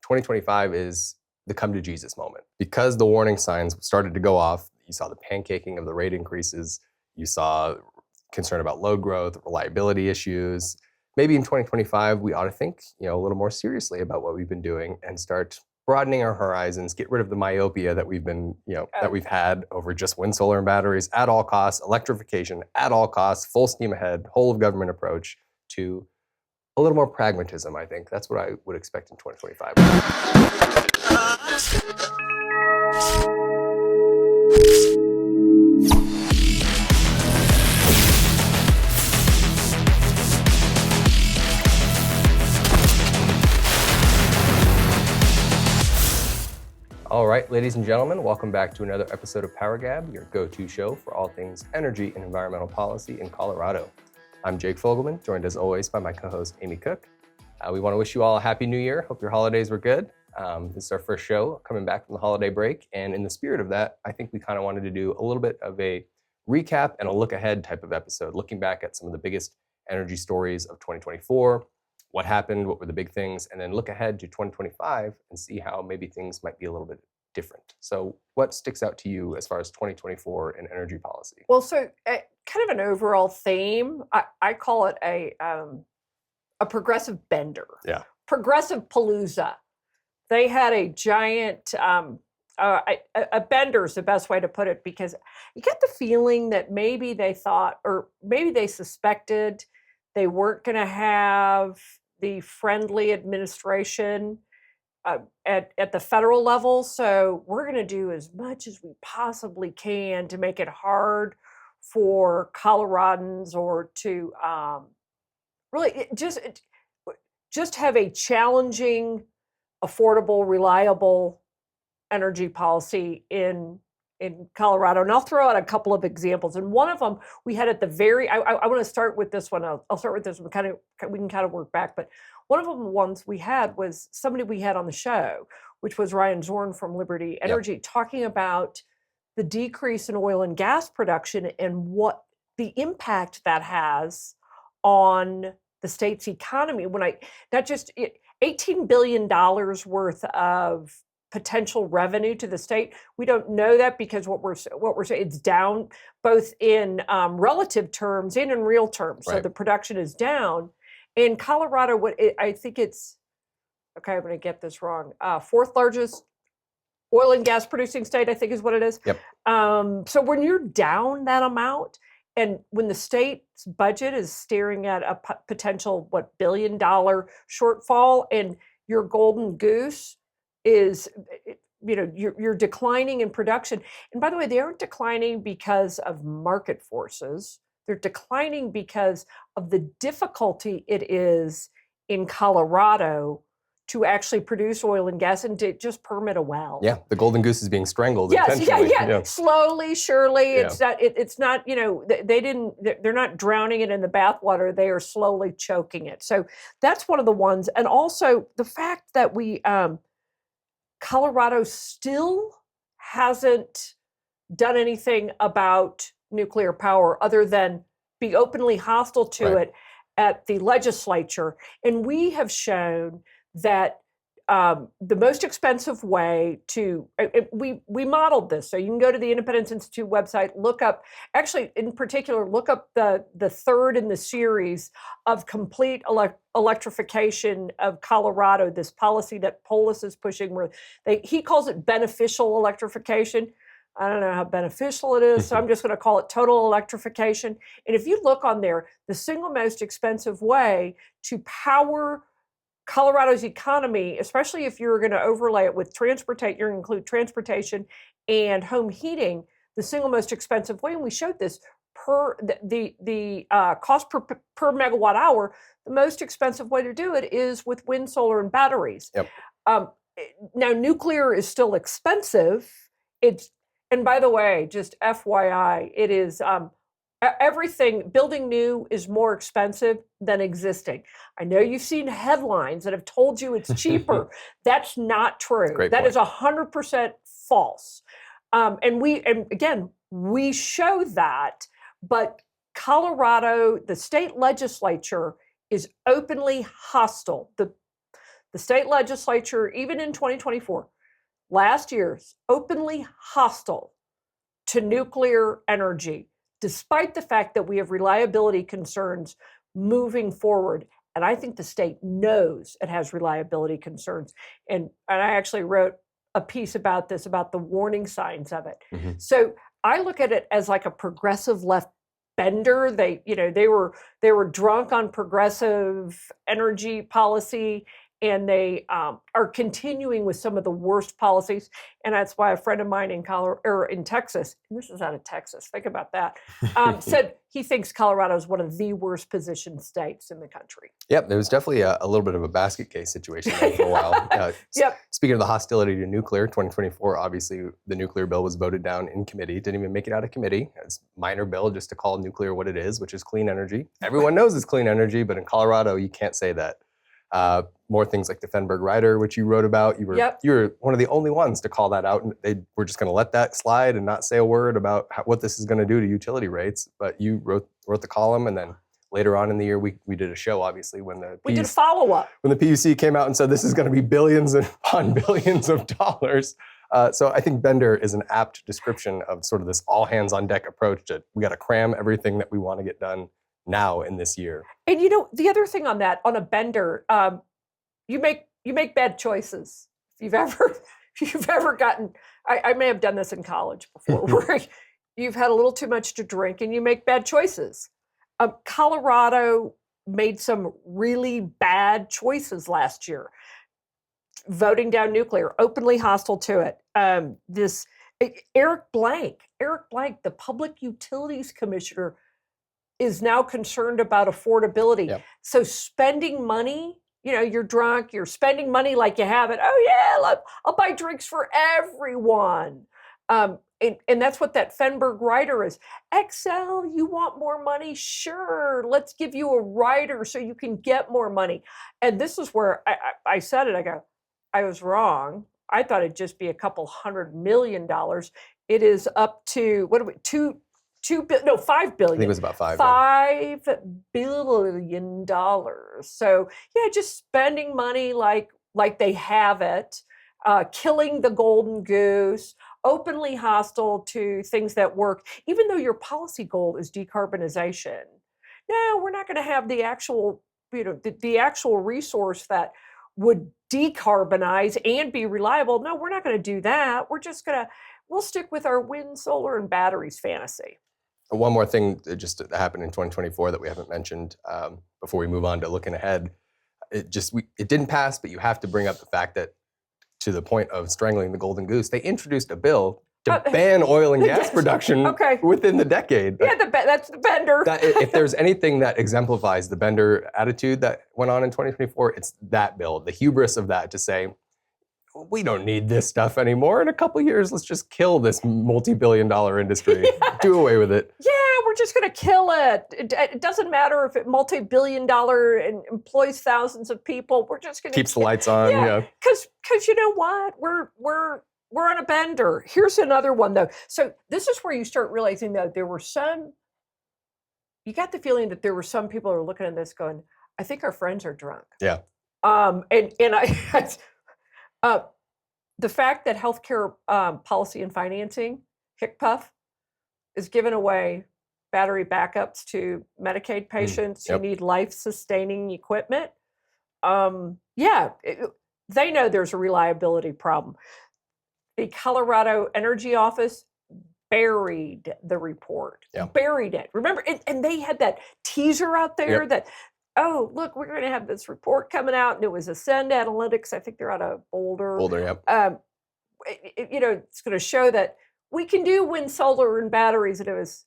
2025 is the come to Jesus moment. Because the warning signs started to go off, you saw the pancaking of the rate increases, you saw concern about load growth, reliability issues. Maybe in 2025, we ought to think, a little more seriously about what we've been doing and start broadening our horizons, get rid of the myopia that we've been, that we've had over just wind, solar, and batteries at all costs, electrification at all costs, full steam ahead, whole of government approach to a little more pragmatism, I think. That's what I would expect in 2025. All right, ladies and gentlemen, welcome back to another episode of PowerGab, your go-to show for all things energy and environmental policy in Colorado. I'm Jake Fogleman, joined as always by my co-host, Amy Cooke. We want to wish you all a happy new year. Hope your holidays were good. This is our first show coming back from the holiday break. And in the spirit of that, I think we kind of wanted to do a little bit of a recap and a look ahead type of episode, looking back at some of the biggest energy stories of 2024, what happened, what were the big things, and then look ahead to 2025 and see how maybe things might be a little bit different. So what sticks out to you as far as 2024 in energy policy? Well, so kind of an overall theme, I call it a progressive bender. Yeah. Progressive palooza. They had a giant, a bender is the best way to put it, because you get the feeling that maybe they thought, or maybe they suspected they weren't going to have the friendly administration at the federal level. So we're going to do as much as we possibly can to make it hard for Coloradans or to really just have a challenging, affordable, reliable energy policy in Colorado. And I'll throw out a couple of examples. And one of them we had at the very, I want to start with this one. I'll start with this one. We can kind of work back. But one of them, the ones we had was somebody we had on the show, which was Ryan Zorn from Liberty Energy, talking about the decrease in oil and gas production and what the impact that has on the state's economy. $18 billion worth of potential revenue to the state. We don't know that because what we're saying, it's down both in relative terms and in real terms. Right. So the production is down. In Colorado, I think it's, okay, I'm going to get this wrong, fourth largest oil and gas producing state, I think is what it is. Yep. So when you're down that amount, and when the state's budget is staring at a potential, $1 billion shortfall, and your golden goose is, you're declining in production. And by the way, they aren't declining because of market forces. They're declining because of the difficulty it is in Colorado to actually produce oil and gas and to just permit a well. Yeah, the golden goose is being strangled yes, intentionally. Yeah. Slowly, surely. Yeah. It's not, they're not drowning it in the bathwater. They are slowly choking it. So that's one of the ones. And also the fact that Colorado still hasn't done anything about nuclear power other than be openly hostile to it at the legislature. And we have shown that the most expensive way to, we modeled this. So you can go to the Independence Institute website, look up the third in the series of complete electrification of Colorado, this policy that Polis is pushing, where he calls it beneficial electrification. I don't know how beneficial it is, so I'm just going to call it total electrification. And if you look on there, the single most expensive way to power Colorado's economy, especially if you're going to overlay it with you're going to include transportation and home heating, the single most expensive way, and we showed this the cost per megawatt hour, the most expensive way to do it is with wind, solar, and batteries. Yep. Now, nuclear is still expensive. And by the way, just FYI, it is everything, building new is more expensive than existing. I know you've seen headlines that have told you it's cheaper. That's not true. That is 100% false. And we show that, but Colorado, the state legislature is openly hostile. The the state legislature, even in 2024, last year's openly hostile to nuclear energy, despite the fact that we have reliability concerns moving forward. And I think the state knows it has reliability concerns. And I actually wrote a piece about this, about the warning signs of it. Mm-hmm. So I look at it as like a progressive left bender. They were drunk on progressive energy policy, and they are continuing with some of the worst policies. And that's why a friend of mine in Texas, and this is out of Texas, think about that, said he thinks Colorado is one of the worst positioned states in the country. Yep, there was definitely a little bit of a basket case situation there for a while. Yep. Speaking of the hostility to nuclear, 2024, obviously the nuclear bill was voted down in committee, didn't even make it out of committee. It's a minor bill just to call nuclear what it is, which is clean energy. Everyone knows it's clean energy, but in Colorado, you can't say that. More things like the Fenberg rider, which you wrote about. You were one of the only ones to call that out, and they were just going to let that slide and not say a word about what this is going to do to utility rates. But you wrote the column, and then later on in the year, we did a show, obviously, when we did a follow-up. When the PUC came out and said this is going to be billions upon billions of dollars. So I think bender is an apt description of sort of this all-hands-on-deck approach that we got to cram everything that we want to get done now in this year. And the other thing on that, on a bender, you make bad choices. If you've ever gotten, I may have done this in college before, where you've had a little too much to drink and you make bad choices. Colorado made some really bad choices last year, voting down nuclear, openly hostile to it. Eric Blank, the Public Utilities Commissioner, is now concerned about affordability. Yep. So spending money, you're drunk, you're spending money like you have it. Oh yeah, I'll buy drinks for everyone. And that's what that Fenberg rider is. Excel, you want more money? Sure, let's give you a rider so you can get more money. And this is where I said it, I go, I was wrong. I thought it'd just be a couple $100 million. It is up to, $5 billion. I think it was about $5 billion. So yeah, just spending money like they have it, killing the golden goose, openly hostile to things that work, even though your policy goal is decarbonization. No, we're not going to have the actual, the actual resource that would decarbonize and be reliable. No, we're not going to do that. We'll stick with our wind, solar, and batteries fantasy. One more thing that just happened in 2024 that we haven't mentioned before we move on to looking ahead. It didn't pass, but you have to bring up the fact that, to the point of strangling the golden goose, they introduced a bill to ban oil and gas production within the decade. Yeah, that's the bender. If there's anything that exemplifies the bender attitude that went on in 2024, it's that bill. The hubris of that to say, we don't need this stuff anymore. In a couple of years, let's just kill this multi-billion-dollar industry. Yeah. Do away with it. Yeah, we're just going to kill it. It doesn't matter if it multi-billion-dollar and employs thousands of people. We're just going to keeps the lights on. Yeah, because you know what? We're on a bender. Here's another one though. So this is where you start realizing that there were some. You got the feeling that there were some people who are looking at this going, "I think our friends are drunk." Yeah. The fact that healthcare policy and financing, HCPF, is giving away battery backups to Medicaid patients who need life-sustaining equipment. They know there's a reliability problem. The Colorado Energy Office buried the report, buried it. Remember, and they had that teaser out there that, oh, look, we're going to have this report coming out, and it was Ascend Analytics. I think they're out of Boulder. It's going to show that we can do wind, solar, and batteries. And it was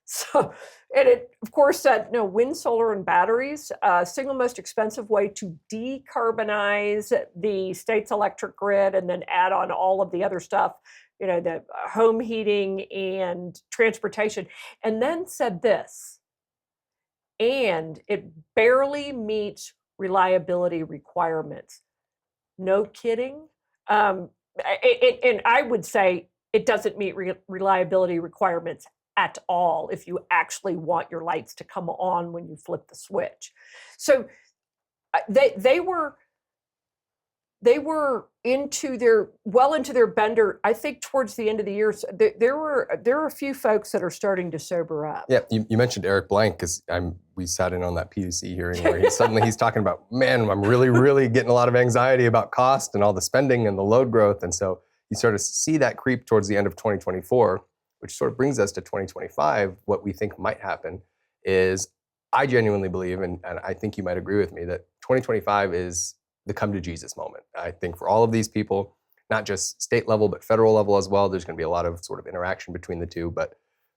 so, and it of course said, no, wind, solar, and batteries, single most expensive way to decarbonize the state's electric grid, and then add on all of the other stuff, the home heating and transportation, and then said this. And it barely meets reliability requirements. No kidding. And I would say it doesn't meet reliability requirements at all if you actually want your lights to come on when you flip the switch. So they were they were into their bender. I think towards the end of the year, there were a few folks that are starting to sober up. Yeah, you mentioned Eric Blank because we sat in on that PUC hearing where he's talking about, man, I'm really getting a lot of anxiety about cost and all the spending and the load growth. And so you sort of see that creep towards the end of 2024, which sort of brings us to 2025. What we think might happen is, I genuinely believe, and I think you might agree with me, that 2025 is the come to Jesus moment. I think for all of these people, not just state level, but federal level as well, there's going to be a lot of sort of interaction between the two. But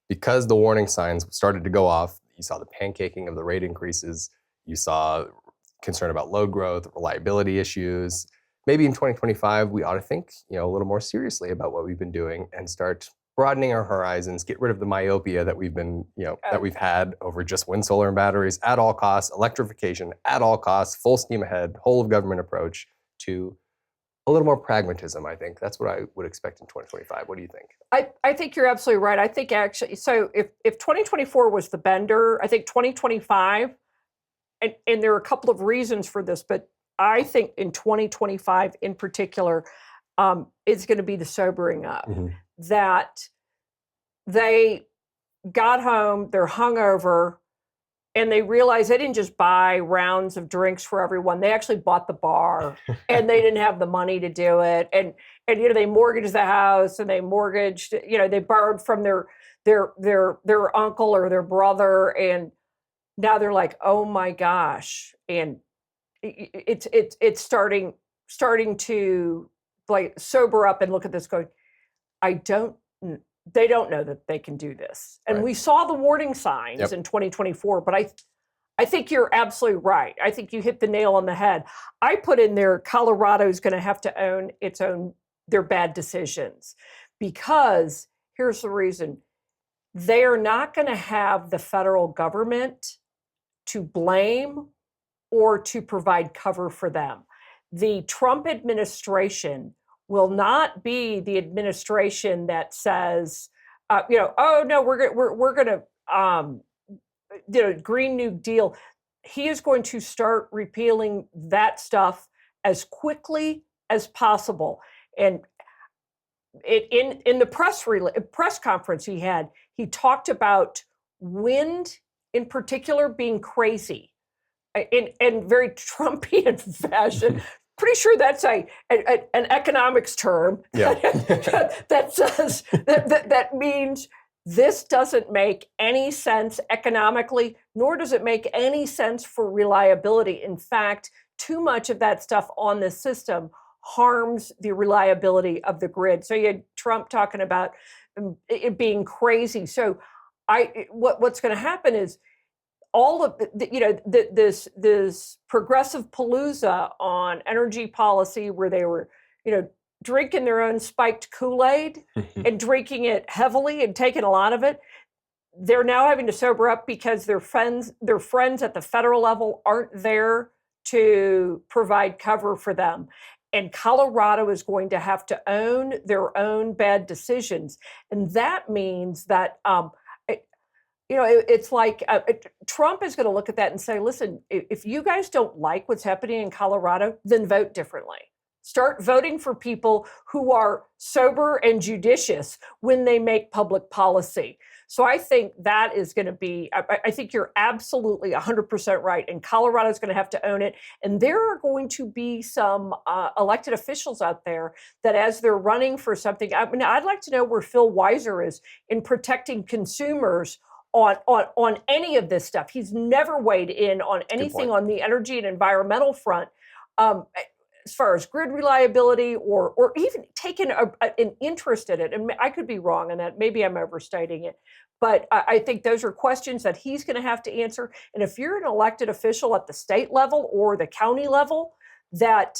because the warning signs started to go off, you saw the pancaking of the rate increases, you saw concern about load growth, reliability issues. Maybe in 2025, we ought to think, a little more seriously about what we've been doing and start broadening our horizons, get rid of the myopia that we've been, that we've had over just wind, solar, and batteries at all costs, electrification at all costs, full steam ahead, whole of government approach to a little more pragmatism. I think that's what I would expect in 2025. What do you think? I think you're absolutely right. I think actually, so if 2024 was the bender, I think 2025, and there are a couple of reasons for this, but I think in 2025 in particular, is going to be the sobering up. Mm-hmm. That they got home, they're hungover, and they realized they didn't just buy rounds of drinks for everyone. They actually bought the bar, and they didn't have the money to do it. And they mortgaged the house, and they mortgaged, they borrowed from their uncle or their brother, and now they're like, oh my gosh, and it's starting to like sober up and look at this going, they don't know that they can do this. And we saw the warning signs in 2024, but I think you're absolutely right. I think you hit the nail on the head. I put in there, Colorado's going to have to own their bad decisions, because here's the reason. They are not going to have the federal government to blame or to provide cover for them. The Trump administration will not be the administration that says, oh no, we're going to Green New Deal. He is going to start repealing that stuff as quickly as possible. And in the press conference he talked about wind in particular being crazy in very Trumpian fashion. Pretty sure that's an economics term that says that means this doesn't make any sense economically, nor does it make any sense for reliability. In fact, too much of that stuff on the system harms the reliability of the grid. So you had Trump talking about it being crazy. So what's going to happen is all of this progressive palooza on energy policy, where they were, drinking their own spiked Kool-Aid and drinking it heavily and taking a lot of it. They're now having to sober up because their friends at the federal level aren't there to provide cover for them. And Colorado is going to have to own their own bad decisions. And that means that, it's like Trump is going to look at that and say, listen, if you guys don't like what's happening in Colorado, then vote differently. Start voting for people who are sober and judicious when they make public policy. So I think that is going to be, I think you're absolutely 100% right. And Colorado is going to have to own it. And there are going to be some elected officials out there that, as they're running for something, I'd like to know where Phil Weiser is in protecting consumers on any of this stuff. He's never weighed in on anything on the energy and environmental front, as far as grid reliability or even taken an interest in it. And I could be wrong on that. Maybe I'm overstating it. But I think those are questions that he's going to have to answer. And if you're an elected official at the state level or the county level that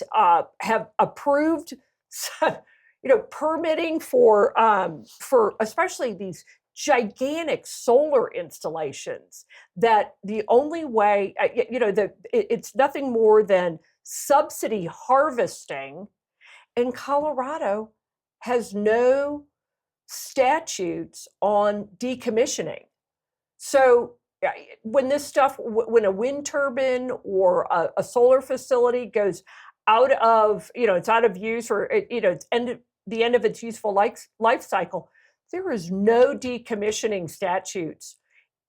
have approved, permitting for especially these gigantic solar installations, that the only way, it's nothing more than subsidy harvesting, and Colorado has no statutes on decommissioning. So when this stuff, when a wind turbine or a solar facility goes out of, it's out of use, or it's the end of its useful life cycle, there is no decommissioning statutes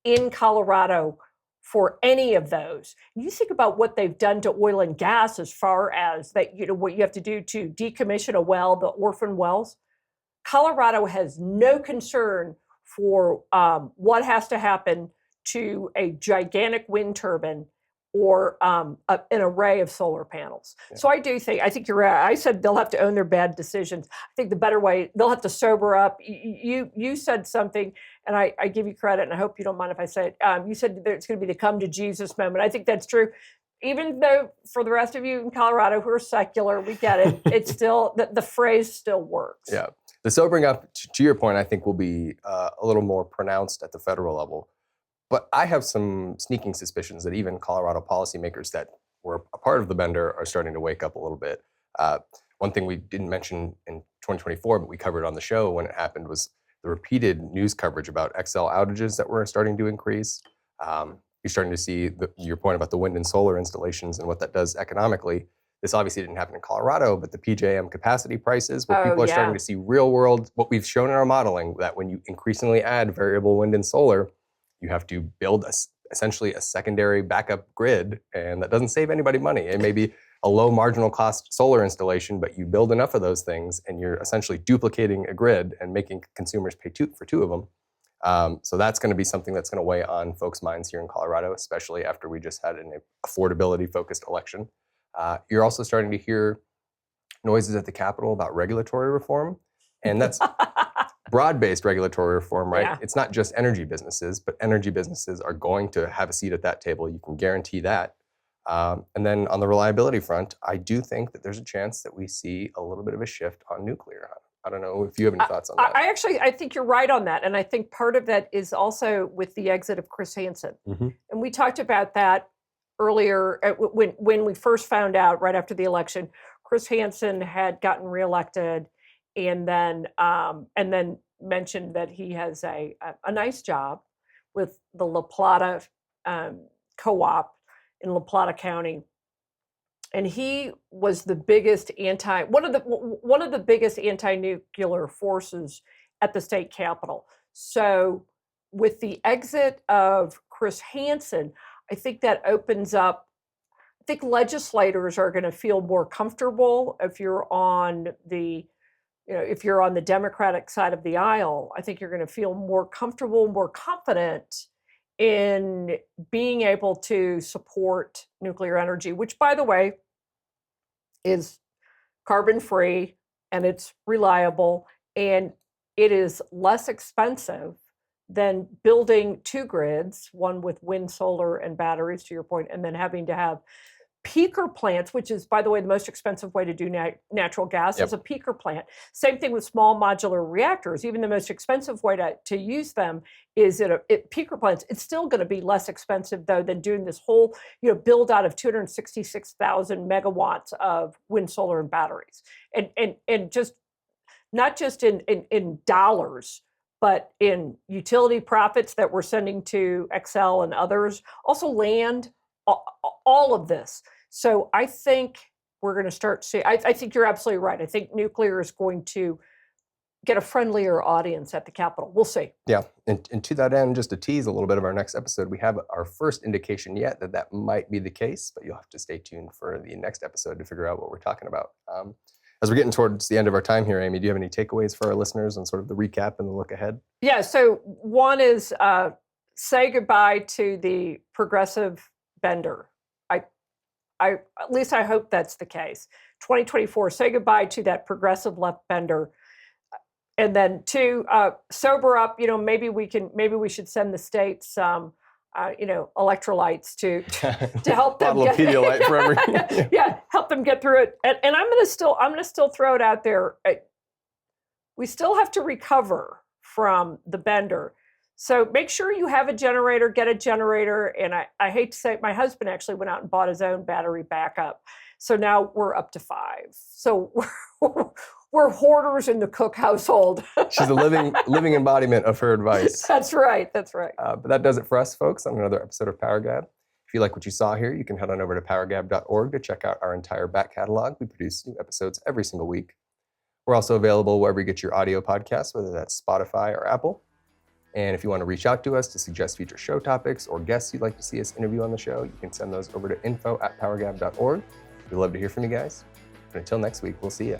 in Colorado for any of those. You think about what they've done to oil and gas as far as that, what you have to do to decommission a well, the orphan wells. Colorado has no concern for what has to happen to a gigantic wind turbine or an array of solar panels. Yeah. So I think you're right. I said they'll have to own their bad decisions. I think the better way, they'll have to sober up. You said something, and I give you credit, and I hope you don't mind if I say it. You said that it's going to be the come to Jesus moment. I think that's true. Even though for the rest of you in Colorado who are secular, we get it. It's still, the phrase still works. Yeah. The sobering up, to your point, I think will be a little more pronounced at the federal level. But I have some sneaking suspicions that even Colorado policymakers that were a part of the bender are starting to wake up a little bit. One thing we didn't mention in 2024, but we covered on the show when it happened, was the repeated news coverage about XL outages that were starting to increase. You're starting to see your point about the wind and solar installations and what that does economically. This obviously didn't happen in Colorado, but the PJM capacity prices, where people are starting to see real world, what we've shown in our modeling, that when you increasingly add variable wind and solar, you have to build essentially a secondary backup grid, and that doesn't save anybody money. It may be a low marginal cost solar installation, but you build enough of those things, and you're essentially duplicating a grid and making consumers pay for two of them. So that's going to be something that's going to weigh on folks' minds here in Colorado, especially after we just had an affordability-focused election. You're also starting to hear noises at the Capitol about regulatory reform, and that's broad-based regulatory reform, right? Yeah. It's not just energy businesses, but energy businesses are going to have a seat at that table. You can guarantee that. And then on the reliability front, I do think that there's a chance that we see a little bit of a shift on nuclear. I don't know if you have any thoughts on that. I think you're right on that. And I think part of that is also with the exit of Chris Hansen. Mm-hmm. And we talked about that earlier when we first found out right after the election. Chris Hansen had gotten reelected, and then mentioned that he has a nice job with the La Plata co-op in La Plata County, and he was the biggest one of the biggest anti-nuclear forces at the state capitol. So with the exit of Chris Hansen, I think that opens up. I think legislators are going to feel more comfortable if you're on the Democratic side of the aisle. I think you're going to feel more comfortable, more confident in being able to support nuclear energy, which, by the way, is carbon-free, and it's reliable, and it is less expensive than building two grids, one with wind, solar, and batteries, to your point, and then having to have peaker plants, which is, by the way, the most expensive way to do natural gas. Yep. Is a peaker plant. Same thing with small modular reactors. Even the most expensive way to use them is peaker plants. It's still going to be less expensive, though, than doing this whole build out of 266,000 megawatts of wind, solar, and batteries. And just not just in dollars, but in utility profits that we're sending to Xcel and others, also land, all of this. So I think we're going to start seeing, I think you're absolutely right. I think nuclear is going to get a friendlier audience at the Capitol. We'll see. Yeah. And to that end, just to tease a little bit of our next episode, we have our first indication yet that might be the case, but you'll have to stay tuned for the next episode to figure out what we're talking about. As we're getting towards the end of our time here, Amy, do you have any takeaways for our listeners on sort of the recap and the look ahead? Yeah. So one is say goodbye to the progressive bender. I at least I hope that's the case. 2024, say goodbye to that progressive left bender. And then two, sober up. Maybe we should send the states some electrolytes to help them get Pedialyte for every help them get through it. And I'm gonna still throw it out there. We still have to recover from the bender. So make sure you have a generator, get a generator. And I hate to say it, my husband actually went out and bought his own battery backup. So now we're up to 5. So we're hoarders in the Cooke household. She's a living embodiment of her advice. That's right. But that does it for us, folks, on another episode of PowerGab. If you like what you saw here, you can head on over to PowerGab.org to check out our entire back catalog. We produce new episodes every single week. We're also available wherever you get your audio podcasts, whether that's Spotify or Apple. And if you want to reach out to us to suggest future show topics or guests you'd like to see us interview on the show, you can send those over to info@powergab.org. We'd love to hear from you guys. But until next week, we'll see you.